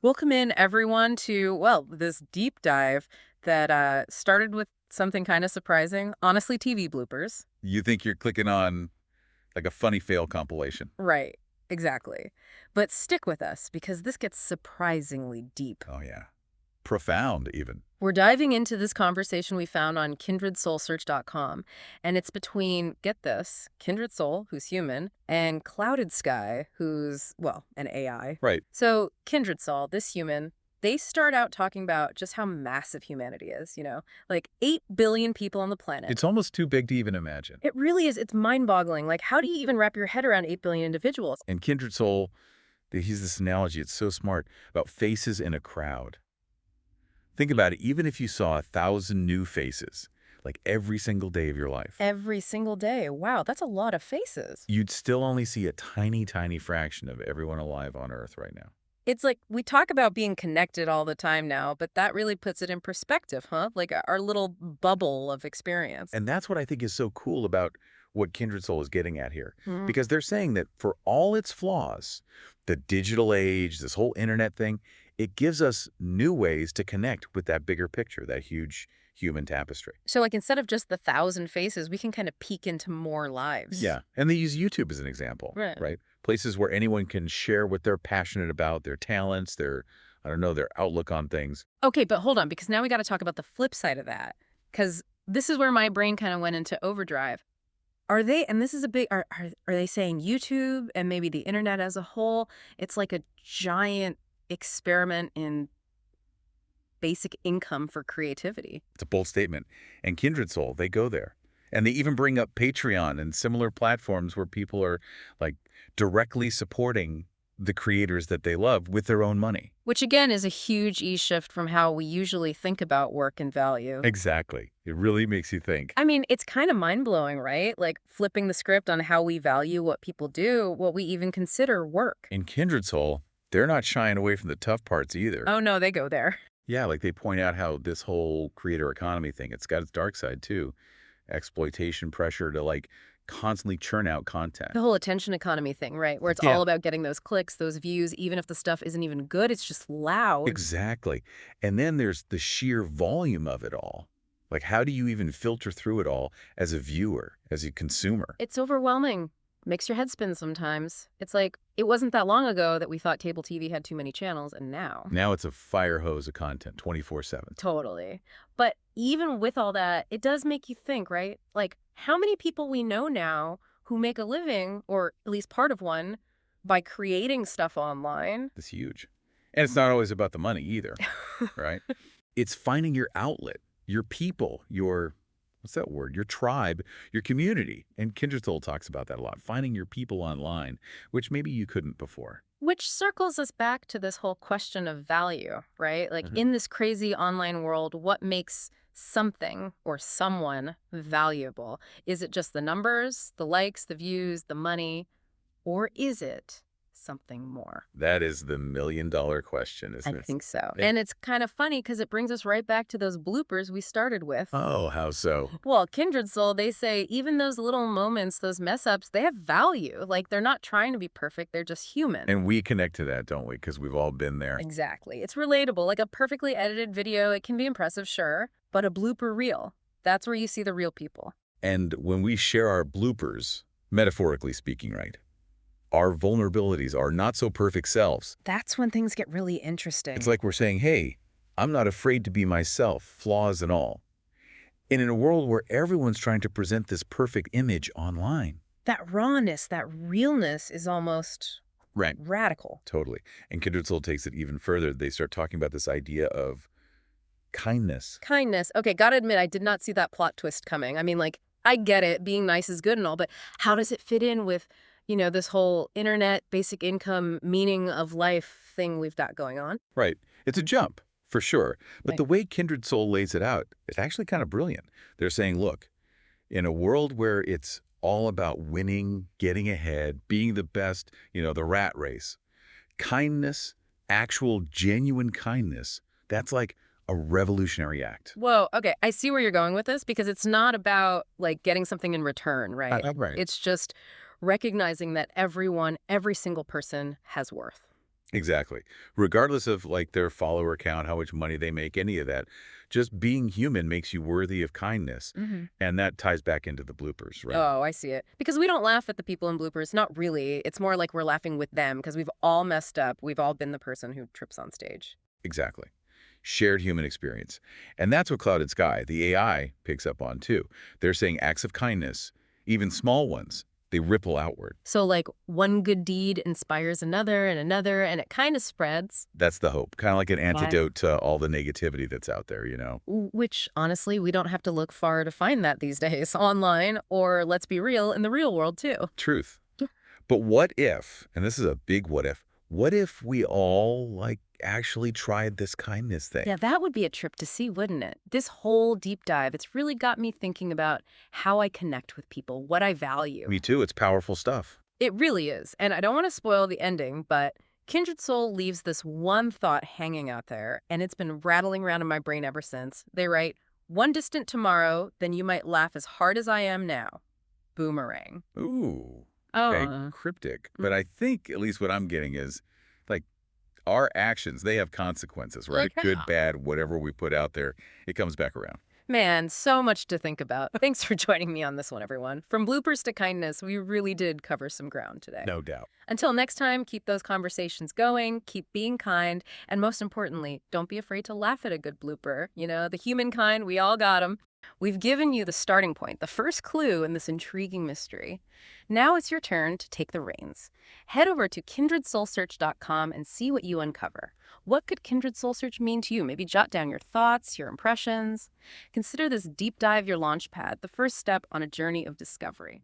Welcome in, everyone, to, well, this deep dive that started with something kind of surprising. Honestly, TV bloopers. You think you're clicking on like a funny fail compilation. Right, exactly. But stick with us because this gets surprisingly deep. Oh, yeah. Profound, even. We're diving into this conversation we found on KindredSoulSearch.com, and it's between, get this, Kindred Soul, who's human, and Clouded Sky, who's, well, an AI. Right. So, Kindred Soul, this human, they start out talking about just how massive humanity is, like 8 billion people on the planet. It's almost too big to even imagine. It really is. It's mind-boggling. Like, how do you even wrap your head around 8 billion individuals? And Kindred Soul, he's this analogy, it's so smart, about faces in a crowd. Think about it, even if you saw 1,000 new faces, like every single day of your life, Every single day. Wow, that's a lot of faces. you'd still only see a tiny, tiny fraction of everyone alive on Earth right now. It's like we talk about being connected all the time now, but that really puts it in perspective, huh? Like our little bubble of experience. And that's what I think is so cool about what Kindred Soul is getting at here. Mm. Because they're saying that for all its flaws, the digital age, this whole internet thing, it gives us new ways to connect with that bigger picture, that huge human tapestry. So like instead of just the 1,000 faces, we can kind of peek into more lives. Yeah. And they use YouTube as an example, Right. Places where anyone can share what they're passionate about, their talents, their, I don't know, their outlook on things. Okay, but hold on, because now we got to talk about the flip side of that. Because this is where my brain kind of went into overdrive. Are they, and this is a big, are they saying YouTube and maybe the internet as a whole, it's like a giant experiment in basic income for creativity? It's a bold statement. And Kindred Soul, they go there. And they even bring up Patreon and similar platforms where people are like directly supporting the creators that they love with their own money. Which again is a huge shift from how we usually think about work and value. Exactly. It really makes you think. I mean, it's kind of mind-blowing, right? Like flipping the script on how we value what people do, what we even consider work. In Kindred Soul, they're not shying away from the tough parts either. Oh no, they go there. Yeah, like they point out how this whole creator economy thing, it's got its dark side too. Exploitation, pressure to like constantly churn out content. The whole attention economy thing, right? Where it's Yeah. all about getting those clicks, those views, even if the stuff isn't even good, it's just loud. Exactly. And then there's the sheer volume of it all. Like, how do you even filter through it all as a viewer, as a consumer? It's overwhelming. Makes your head spin sometimes. It's like, it wasn't that long ago that we thought cable TV had too many channels, and now. Now it's a fire hose of content 24/7. Totally. But even with all that, it does make you think, right? Like, how many people we know now who make a living, or at least part of one, by creating stuff online? It's huge. And it's not always about the money either, right? It's finding your outlet, your people, your, what's that word? Your tribe, your community. And Kindred Soul talks about that a lot, finding your people online, which maybe you couldn't before. Which circles us back to this whole question of value, right? Like, in this crazy online world, what makes something or someone valuable? Is it just the numbers, the likes, the views, the money, or is it something more? That is the million-dollar question, isn't I it? think so. It- And it's kind of funny because it brings us right back to those bloopers we started with. Oh, how so? Well, Kindred Soul, they say even those little moments, those mess ups, they have value. Like they're not trying to be perfect, they're just human. And we connect to that, don't we? Because we've all been there. Exactly. It's relatable. Like a perfectly edited video, it can be impressive, sure, but a blooper reel, that's where you see the real people. And when we share our bloopers, metaphorically speaking, right, our vulnerabilities, our not-so-perfect selves, That's when things get really interesting. it's like we're saying, hey, I'm not afraid to be myself, flaws and all. And in a world where everyone's trying to present this perfect image online. That rawness, that realness is almost Right. radical. Totally. And Kindred Soul takes it even further. They start talking about this idea of kindness. Kindness. Okay, gotta admit, I did not see that plot twist coming. I mean, like, I get it, being nice is good and all, but how does it fit in with, this whole internet, basic income, meaning of life thing we've got going on? Right. It's a jump, for sure. But Right. the way Kindred Soul lays it out, it's actually kind of brilliant. They're saying, look, in a world where it's all about winning, getting ahead, being the best, the rat race, kindness, actual genuine kindness, that's like a revolutionary act. Whoa, okay, I see where you're going with this because it's not about, like, getting something in return, right? Right. It's just recognizing that everyone, every single person has worth. Exactly. Regardless of like their follower count, how much money they make, any of that, just being human makes you worthy of kindness. Hmm. And that ties back into the bloopers, right? Oh, I see it. Because we don't laugh at the people in bloopers. Not really. It's more like we're laughing with them because we've all messed up. We've all been the person who trips on stage. Exactly. Shared human experience. And that's what Clouded Sky, the AI, picks up on too. They're saying acts of kindness, even small ones, they ripple outward. So, like, one good deed inspires another, and it kind of spreads. That's the hope. Kind of like an Right. antidote to all the negativity that's out there, you know? Which, honestly, we don't have to look far to find that these days online, or let's be real, in the real world, too. Truth. But what if, and this is a big what if we all, like, actually tried this kindness thing? Yeah, that would be a trip to see, wouldn't it? This whole deep dive, it's really got me thinking about how I connect with people, what I value. Me too. It's powerful stuff. It really is. And I don't want to spoil the ending, but Kindred Soul leaves this one thought hanging out there, and it's been rattling around in my brain ever since. They write, "One distant tomorrow, then you might laugh as hard as I am now. Boomerang." Ooh. Oh, Okay, cryptic. But I think at least what I'm getting is, like, our actions, they have consequences, right? okay. Good, bad, whatever we put out there, it comes back around. Man, so much to think about. Thanks for joining me on this one, everyone. From bloopers to kindness, we really did cover some ground today. No doubt. Until next time, keep those conversations going, keep being kind, and most importantly, don't be afraid to laugh at a good blooper. You know, the human kind, we all got them. We've given you the starting point, the first clue in this intriguing mystery. Now it's your turn to take the reins. Head over to kindredsoulsearch.com and see what you uncover. What could Kindred Soul Search mean to you? Maybe jot down your thoughts, your impressions. Consider this deep dive your launch pad, the first step on a journey of discovery.